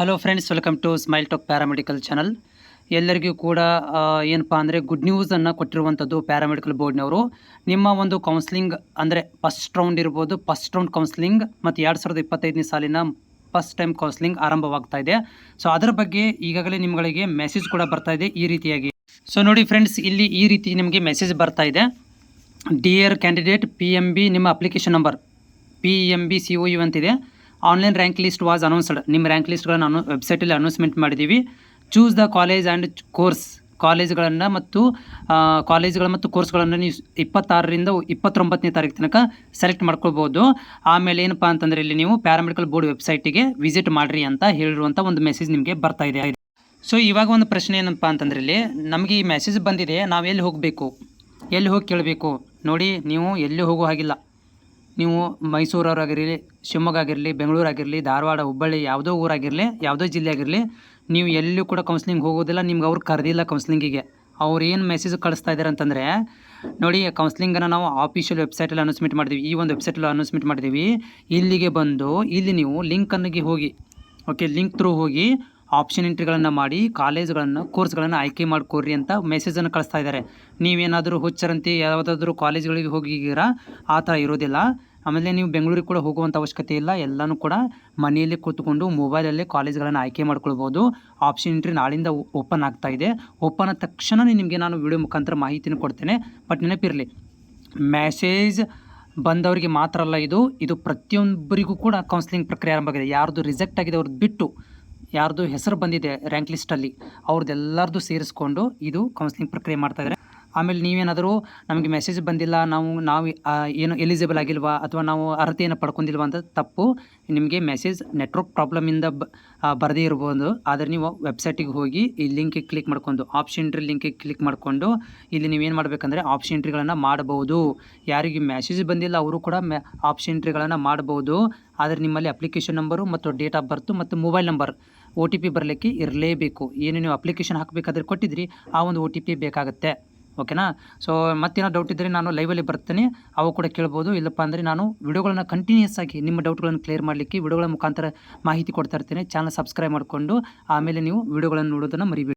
Hello friends, welcome to smile talk paramedical channel. ಎಲ್ಲರಿಗೂ ಕೂಡ ಏನಪ್ಪ ಅಂದರೆ ಗುಡ್ ನ್ಯೂಸನ್ನು ಕೊಟ್ಟಿರುವಂಥದ್ದು ಪ್ಯಾರಾಮೆಡಿಕಲ್ ಬೋರ್ಡ್ನವರು. ನಿಮ್ಮ ಒಂದು ಕೌನ್ಸ್ಲಿಂಗ್ ಅಂದರೆ ಫಸ್ಟ್ ರೌಂಡ್ ಇರ್ಬೋದು, ಫಸ್ಟ್ ರೌಂಡ್ ಕೌನ್ಸ್ಲಿಂಗ್ ಮತ್ತು 2025ನೇ ಸಾಲಿನ ಫಸ್ಟ್ ಟೈಮ್ ಕೌನ್ಸ್ಲಿಂಗ್ ಆರಂಭವಾಗ್ತಾ ಇದೆ. ಸೊ ಅದರ ಬಗ್ಗೆ ಈಗಾಗಲೇ ನಿಮಗೆ ಮೆಸೇಜ್ ಕೂಡ ಬರ್ತಾ ಇದೆ ಈ ರೀತಿಯಾಗಿ. ಸೊ ನೋಡಿ ಫ್ರೆಂಡ್ಸ್, ಇಲ್ಲಿ ಈ ರೀತಿ ನಿಮಗೆ ಮೆಸೇಜ್ ಬರ್ತಾ ಇದೆ. ಡಿಯರ್ ಕ್ಯಾಂಡಿಡೇಟ್, PMB ನಿಮ್ಮ ಅಪ್ಲಿಕೇಶನ್ ನಂಬರ್ PMB COU ಅಂತಿದೆ. Online rank list was announced. ನಿಮ್ಮ ರ್ಯಾಂಕ್ ಲಿಸ್ಟ್ಗಳನ್ನು ವೆಬ್ಸೈಟಲ್ಲಿ ಅನೌನ್ಸ್ಮೆಂಟ್ ಮಾಡಿದ್ದೀವಿ. Choose the college and course. ಕಾಲೇಜ್ಗಳನ್ನು ಮತ್ತು ಕಾಲೇಜ್ಗಳು ಮತ್ತು ಕೋರ್ಸ್ಗಳನ್ನು ನೀವು 26ರಿಂದ 29ನೇ ತಾರೀಕು ತನಕ ಸೆಲೆಕ್ಟ್ ಮಾಡ್ಕೊಳ್ಬೋದು. ಆಮೇಲೆ ಏನಪ್ಪ ಅಂತಂದರೆ ಇಲ್ಲಿ ನೀವು ಪ್ಯಾರಾಮೆಡಿಕಲ್ ಬೋರ್ಡ್ ವೆಬ್ಸೈಟಿಗೆ ವಿಸಿಟ್ ಮಾಡಿರಿ ಅಂತ ಹೇಳಿರುವಂಥ ಒಂದು ಮೆಸೇಜ್ ನಿಮಗೆ ಬರ್ತಾ ಇದೆ. ಸೊ ಇವಾಗ ಒಂದು ಪ್ರಶ್ನೆ ಏನಪ್ಪ ಅಂತಂದರೆ ಇಲ್ಲಿ ನಮಗೆ ಈ ಮೆಸೇಜ್ ಬಂದಿದೆ, ನಾವು ಎಲ್ಲಿ ಹೋಗಬೇಕು, ಎಲ್ಲಿ ಹೋಗಿ ಕೇಳಬೇಕು? ನೋಡಿ, ನೀವು ಎಲ್ಲಿ ಹೋಗೋ ಹಾಗಿಲ್ಲ. ನೀವು ಮೈಸೂರವರಾಗಿರಲಿ, ಶಿವಮೊಗ್ಗ ಆಗಿರಲಿ, ಬೆಂಗಳೂರು ಆಗಿರಲಿ, ಧಾರವಾಡ, ಹುಬ್ಬಳ್ಳಿ, ಯಾವುದೋ ಊರಾಗಿರಲಿ, ಯಾವುದೋ ಜಿಲ್ಲೆ ಆಗಿರಲಿ, ನೀವು ಎಲ್ಲೂ ಕೂಡ ಕೌನ್ಸ್ಲಿಂಗ್ ಹೋಗೋದಿಲ್ಲ. ನಿಮ್ಗೆ ಅವ್ರು ಕರೆದಿಲ್ಲ ಕೌನ್ಸ್ಲಿಂಗಿಗೆ. ಅವ್ರು ಏನು ಮೆಸೇಜ್ ಕಳಿಸ್ತಾ ಇದ್ದಾರೆ ಅಂತಂದರೆ, ನೋಡಿ ಕೌನ್ಸ್ಲಿಂಗನ್ನು ನಾವು ಆಫಿಷಿಯಲ್ ವೆಬ್ಸೈಟಲ್ಲಿ ಅನೌನ್ಸ್ಮೆಂಟ್ ಮಾಡಿದ್ದೀವಿ. ಈ ಒಂದು ವೆಬ್ಸೈಟಲ್ಲಿ ಅನೌನ್ಸ್ಮೆಂಟ್ ಮಾಡಿದ್ದೀವಿ. ಇಲ್ಲಿಗೆ ಬಂದು ಇಲ್ಲಿ ನೀವು ಲಿಂಕನ್ನಿಗೆ ಹೋಗಿ, ಓಕೆ, ಲಿಂಕ್ ಥ್ರೂ ಹೋಗಿ ಆಪ್ಷನ್ ಎಂಟ್ರಿಗಳನ್ನು ಮಾಡಿ ಕಾಲೇಜ್ಗಳನ್ನು, ಕೋರ್ಸ್ಗಳನ್ನು ಆಯ್ಕೆ ಮಾಡಿಕೊಡ್ರಿ ಅಂತ ಮೆಸೇಜನ್ನು ಕಳಿಸ್ತಾ ಇದ್ದಾರೆ. ನೀವೇನಾದರೂ ಹುಚ್ಚರಂತೆ ಯಾವುದಾದ್ರೂ ಕಾಲೇಜ್ಗಳಿಗೆ ಹೋಗಿದ್ದೀರಾ? ಆ ಥರ ಇರೋದಿಲ್ಲ. ಆಮೇಲೆ ನೀವು ಬೆಂಗಳೂರಿಗೆ ಕೂಡ ಹೋಗುವಂಥ ಅವಶ್ಯಕತೆ ಇಲ್ಲ. ಎಲ್ಲನೂ ಕೂಡ ಮನೆಯಲ್ಲೇ ಕೂತ್ಕೊಂಡು ಮೊಬೈಲಲ್ಲೇ ಕಾಲೇಜ್ಗಳನ್ನು ಆಯ್ಕೆ ಮಾಡ್ಕೊಳ್ಬೋದು. ಆಪ್ಷನ್ ಎಂಟ್ರಿ ನಾಳಿಂದ ಓಪನ್ ಆಗ್ತಾ ಇದೆ. ಓಪನ್ ಆದ ತಕ್ಷಣ ನಿಮಗೆ ನಾನು ವಿಡಿಯೋ ಮುಖಾಂತರ ಮಾಹಿತಿನ ಕೊಡ್ತೇನೆ. ಬಟ್ ನೆನಪಿರಲಿ, ಮೆಸೇಜ್ ಬಂದವರಿಗೆ ಮಾತ್ರ ಅಲ್ಲ, ಇದು ಪ್ರತಿಯೊಬ್ಬರಿಗೂ ಕೂಡ ಕೌನ್ಸ್ಲಿಂಗ್ ಪ್ರಕ್ರಿಯೆ ಆರಂಭ ಆಗಿದೆ. ಯಾರ್ದು ರಿಜೆಕ್ಟ್ ಆಗಿದೆ ಅವ್ರದ್ದು ಬಿಟ್ಟು, ಯಾರ್ದು ಹೆಸರು ಬಂದಿದೆ ರ್ಯಾಂಕ್ ಲಿಸ್ಟಲ್ಲಿ ಅವ್ರದ್ದೆಲ್ಲರದು ಸೇರಿಸ್ಕೊಂಡು ಇದು ಕೌನ್ಸ್ಲಿಂಗ್ ಪ್ರಕ್ರಿಯೆ ಮಾಡ್ತಾಯಿದ್ದಾರೆ. ಆಮೇಲೆ ನೀವೇನಾದರೂ ನಮಗೆ ಮೆಸೇಜ್ ಬಂದಿಲ್ಲ, ನಾವು ಏನು ಎಲಿಜಿಬಲ್ ಆಗಿಲ್ವಾ ಅಥವಾ ನಾವು ಅರ್ಹತೆಯನ್ನು ಪಡ್ಕೊಂಡಿಲ್ವಾ ಅಂತ ತಪ್ಪು. ನಿಮಗೆ ಮೆಸೇಜ್ ನೆಟ್ವರ್ಕ್ ಪ್ರಾಬ್ಲಮಿಂದ ಬರದೇ ಇರ್ಬೋದು. ಆದರೆ ನೀವು ವೆಬ್ಸೈಟಿಗೆ ಹೋಗಿ ಈ ಲಿಂಕಿಗೆ ಕ್ಲಿಕ್ ಮಾಡ್ಕೊಂಡು, ಆಪ್ಷನ್ ಎಂಟ್ರಿ ಲಿಂಕಿಗೆ ಕ್ಲಿಕ್ ಮಾಡಿಕೊಂಡು ಇಲ್ಲಿ ನೀವೇನು ಮಾಡಬೇಕಂದ್ರೆ ಆಪ್ಷನ್ ಎಂಟ್ರಿಗಳನ್ನು ಮಾಡಬಹುದು. ಯಾರಿಗೆ ಮೆಸೇಜ್ ಬಂದಿಲ್ಲ ಅವರು ಕೂಡ ಆಪ್ಷನ್ ಎಂಟ್ರಿಗಳನ್ನು ಮಾಡಬಹುದು. ಆದರೆ ನಿಮ್ಮಲ್ಲಿ ಅಪ್ಲಿಕೇಶನ್ ನಂಬರು ಮತ್ತು ಡೇಟ್ ಆಫ್ ಬರ್ತು ಮತ್ತು ಮೊಬೈಲ್ ನಂಬರ್ OTP ಬರಲಿಕ್ಕೆ ಇರಲೇಬೇಕು. ಏನು ನೀವು ಅಪ್ಲಿಕೇಶನ್ ಹಾಕಬೇಕಾದ್ರೆ ಕೊಟ್ಟಿದ್ರಿ, ಆ ಒಂದು OTP ಬೇಕಾಗುತ್ತೆ. ಓಕೆನಾ? ಸೊ ಮತ್ತೇನೋ ಡೌಟ್ ಇದ್ದರೆ ನಾನು ಲೈವಲ್ಲಿ ಬರ್ತೇನೆ, ಅವು ಕೂಡ ಕೇಳ್ಬೋದು. ಇಲ್ಲಪ್ಪ ಅಂದರೆ ನಾನು ವಿಡಿಯೋಗಳನ್ನ ಕಂಟಿನ್ಯೂಸ್ ಆಗಿ ನಿಮ್ಮ ಡೌಟ್ಗಳನ್ನು ಕ್ಲಿಯರ್ ಮಾಡಲಿಕ್ಕೆ ವಿಡಿಯೋಗಳ ಮುಖಾಂತರ ಮಾಹಿತಿ ಕೊಡ್ತಾ ಇರ್ತೇನೆ. ಚಾನಲ್ ಸಬ್ಸ್ಕ್ರೈಬ್ ಮಾಡಿಕೊಂಡು ಆಮೇಲೆ ನೀವು ವಿಡಿಯೋಗಳನ್ನು ನೋಡೋದನ್ನು ಮರಿಬೇಡಿ.